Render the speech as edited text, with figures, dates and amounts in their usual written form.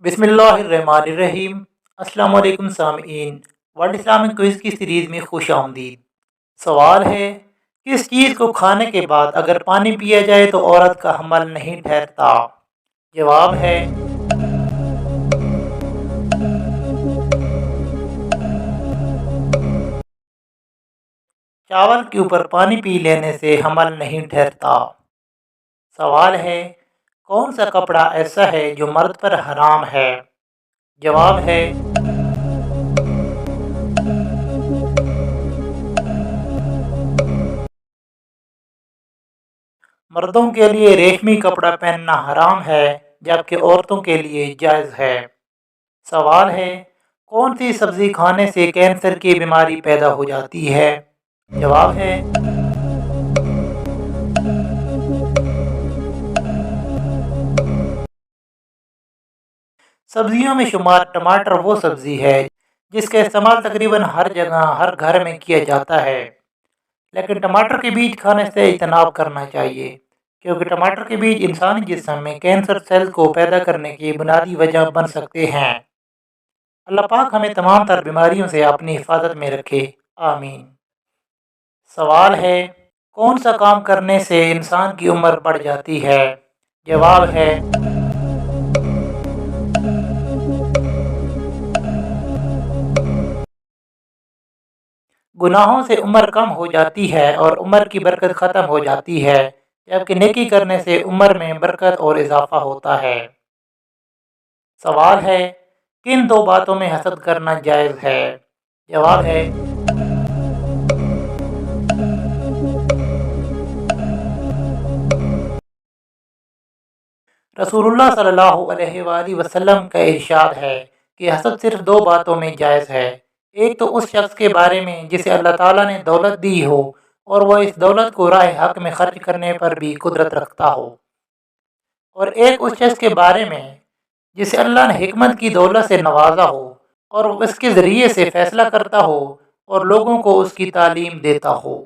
بسم اللہ الرحمن الرحیم۔ السلام علیکم سامعین، ورلڈ اسلامک کوئز کی سیریز میں خوش آمدید۔ سوال ہے، کس چیز کو کھانے کے بعد اگر پانی پیا جائے تو عورت کا حمل نہیں ٹھہرتا؟ جواب ہے چاول کے اوپر پانی پی لینے سے حمل نہیں ٹھہرتا۔ سوال ہے، کون سا کپڑا ایسا ہے جو مرد پر حرام ہے؟ جواب ہے مردوں کے لیے ریشمی کپڑا پہننا حرام ہے جبکہ عورتوں کے لیے جائز ہے۔ سوال ہے، کون سی سبزی کھانے سے کینسر کی بیماری پیدا ہو جاتی ہے؟ جواب ہے سبزیوں میں شمار ٹماٹر وہ سبزی ہے جس کا استعمال تقریباً ہر جگہ ہر گھر میں کیا جاتا ہے، لیکن ٹماٹر کے بیج کھانے سے اجتناب کرنا چاہیے کیونکہ ٹماٹر کے بیج انسانی جسم میں کینسر سیل کو پیدا کرنے کی بنیادی وجہ بن سکتے ہیں۔ اللہ پاک ہمیں تمام تر بیماریوں سے اپنی حفاظت میں رکھے، آمین۔ سوال ہے، کون سا کام کرنے سے انسان کی عمر بڑھ جاتی ہے؟ جواب ہے گناہوں سے عمر کم ہو جاتی ہے اور عمر کی برکت ختم ہو جاتی ہے، جبکہ نیکی کرنے سے عمر میں برکت اور اضافہ ہوتا ہے۔ سوال ہے، کن دو باتوں میں حسد کرنا جائز ہے؟ جواب ہے رسول اللہ صلی اللہ علیہ وآلہ وسلم کا ارشاد ہے کہ حسد صرف دو باتوں میں جائز ہے، ایک تو اس شخص کے بارے میں جسے اللہ تعالیٰ نے دولت دی ہو اور وہ اس دولت کو راہ حق میں خرچ کرنے پر بھی قدرت رکھتا ہو، اور ایک اس شخص کے بارے میں جسے اللہ نے حکمت کی دولت سے نوازا ہو اور وہ اس کے ذریعے سے فیصلہ کرتا ہو اور لوگوں کو اس کی تعلیم دیتا ہو۔